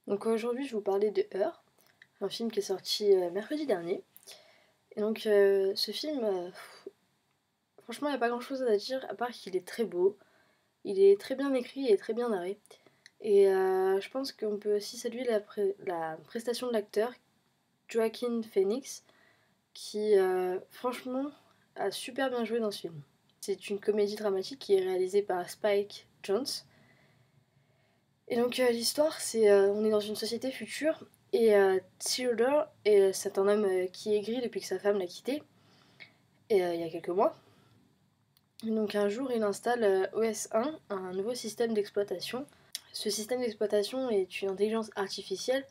Donc aujourd'hui, je vais vous parler de Her, un film qui est sorti mercredi dernier. Et donc ce film, franchement, il n'y a pas grand-chose à dire à part qu'il est très beau, il est très bien écrit et très bien narré. Et je pense qu'on peut aussi saluer la prestation de l'acteur, Joaquin Phoenix, qui franchement a super bien joué dans ce film. C'est une comédie dramatique qui est réalisée par Spike Jonze. Et donc l'histoire, c'est on est dans une société future et Theodore, c'est un homme qui est gris depuis que sa femme l'a quitté et, il y a quelques mois. Et donc un jour, il installe OS1, un nouveau système d'exploitation. Ce système d'exploitation est une intelligence artificielle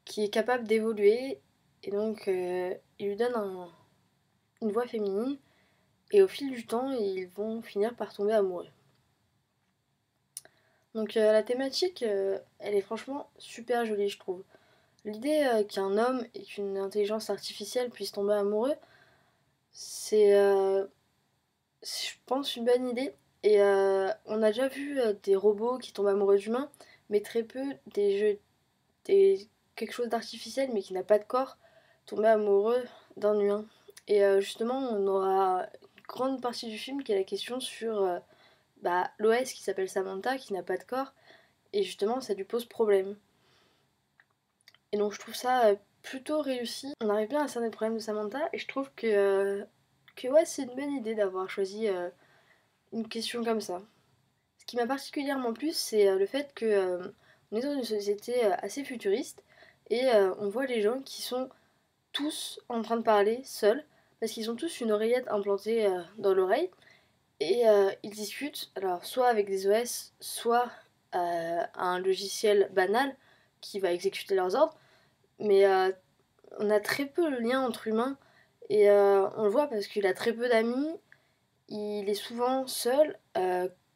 qui est capable d'évoluer et donc il lui donne une voix féminine et au fil du temps, ils vont finir par tomber amoureux. Donc la thématique, elle est franchement super jolie, je trouve. L'idée qu'un homme et qu'une intelligence artificielle puissent tomber amoureux, c'est, je pense, une bonne idée. Et on a déjà vu des robots qui tombent amoureux d'humains, mais très peu quelque chose d'artificiel mais qui n'a pas de corps tomber amoureux d'un humain. Et justement, on aura une grande partie du film qui est la question sur l'OS qui s'appelle Samantha, qui n'a pas de corps, et justement, ça lui pose problème. Et donc je trouve ça plutôt réussi. On arrive bien à cerner le problème de Samantha et je trouve que ouais, c'est une bonne idée d'avoir choisi une question comme ça. Ce qui m'a particulièrement plu, c'est le fait que on est dans une société assez futuriste et on voit les gens qui sont tous en train de parler seuls parce qu'ils ont tous une oreillette implantée dans l'oreille et ils discutent, alors soit avec des OS, soit un logiciel banal qui va exécuter leurs ordres, mais on a très peu le lien entre humains et on le voit parce qu'il a très peu d'amis, il est souvent seul,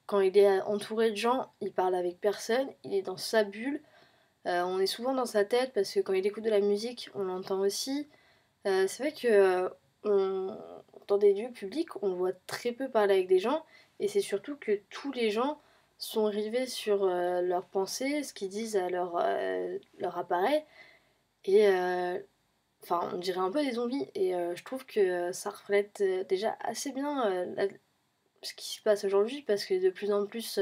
quand il est entouré de gens, il parle avec personne, il est dans sa bulle, on est souvent dans sa tête parce que quand il écoute de la musique, on l'entend aussi. C'est vrai que on, dans des lieux publics, on le voit très peu parler avec des gens et c'est surtout que tous les gens sont rivés sur leurs pensées, ce qu'ils disent à leur appareil et enfin, on dirait un peu des zombies et je trouve que ça reflète déjà assez bien ce qui se passe aujourd'hui parce que de plus en plus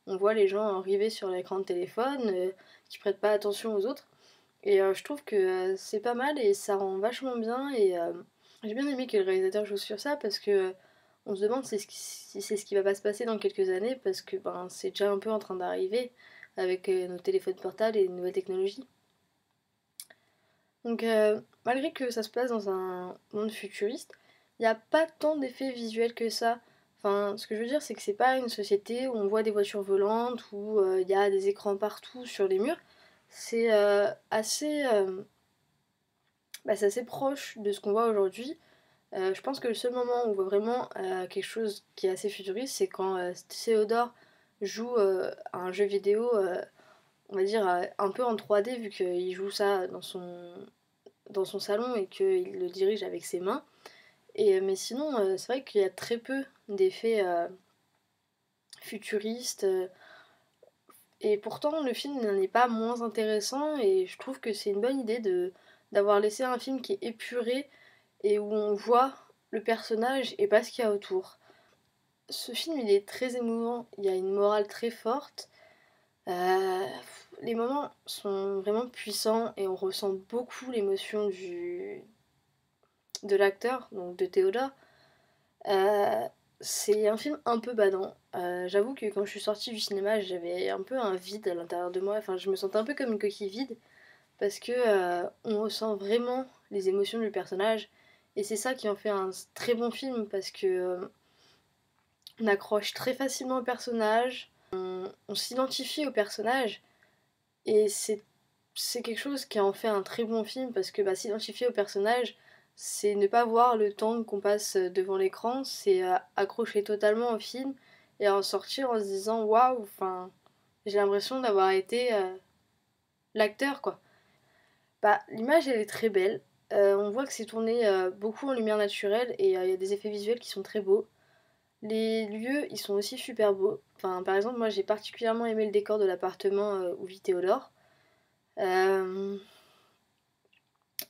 on voit les gens arriver sur l'écran de téléphone qui prêtent pas attention aux autres et je trouve que c'est pas mal et ça rend vachement bien et j'ai bien aimé que le réalisateur joue sur ça parce que on se demande si c'est ce qui va pas se passer dans quelques années parce que ben, c'est déjà un peu en train d'arriver avec nos téléphones portables et les nouvelles technologies. Donc malgré que ça se passe dans un monde futuriste, il n'y a pas tant d'effets visuels que ça. Enfin, ce que je veux dire, c'est que c'est pas une société où on voit des voitures volantes, où il y a des écrans partout sur les murs. C'est c'est assez proche de ce qu'on voit aujourd'hui. Je pense que le seul moment où on voit vraiment quelque chose qui est assez futuriste, c'est quand Théodore joue à un jeu vidéo, on va dire un peu en 3D, vu qu'il joue ça dans son salon et qu'il le dirige avec ses mains. Et, mais sinon, c'est vrai qu'il y a très peu d'effets futuristes. Et pourtant, le film n'en est pas moins intéressant. Et je trouve que c'est une bonne idée d'avoir laissé un film qui est épuré et où on voit le personnage et pas ce qu'il y a autour. Ce film, il est très émouvant. Il y a une morale très forte. Euh, les moments sont vraiment puissants et on ressent beaucoup l'émotion de l'acteur, donc de Théodore. Euh, c'est un film un peu badant. J'avoue que quand je suis sortie du cinéma, j'avais un peu un vide à l'intérieur de moi. Enfin, je me sentais un peu comme une coquille vide parce que on ressent vraiment les émotions du personnage. Et c'est ça qui en fait un très bon film parce que on accroche très facilement au personnage, on s'identifie au personnage et c'est quelque chose qui en fait un très bon film parce que s'identifier au personnage, c'est ne pas voir le temps qu'on passe devant l'écran, c'est accrocher totalement au film et en sortir en se disant waouh, enfin, j'ai l'impression d'avoir été l'acteur quoi. L'image elle est très belle, on voit que c'est tourné beaucoup en lumière naturelle et il y a des effets visuels qui sont très beaux. Les lieux ils sont aussi super beaux. Enfin, par exemple, moi j'ai particulièrement aimé le décor de l'appartement où vit Théodore. Euh,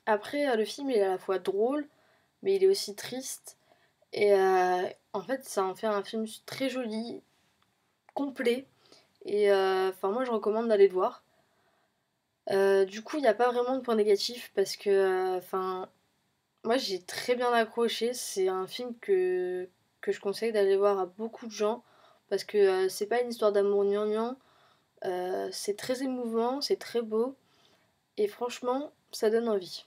Après, le film il est à la fois drôle, mais il est aussi triste. Et en fait, ça en fait un film très joli, complet. Et enfin, moi je recommande d'aller le voir. Du coup, il n'y a pas vraiment de point négatif parce que, enfin, moi j'ai très bien accroché. C'est un film que je conseille d'aller voir à beaucoup de gens parce que c'est pas une histoire d'amour gnangnan. C'est très émouvant, c'est très beau et franchement, ça donne envie.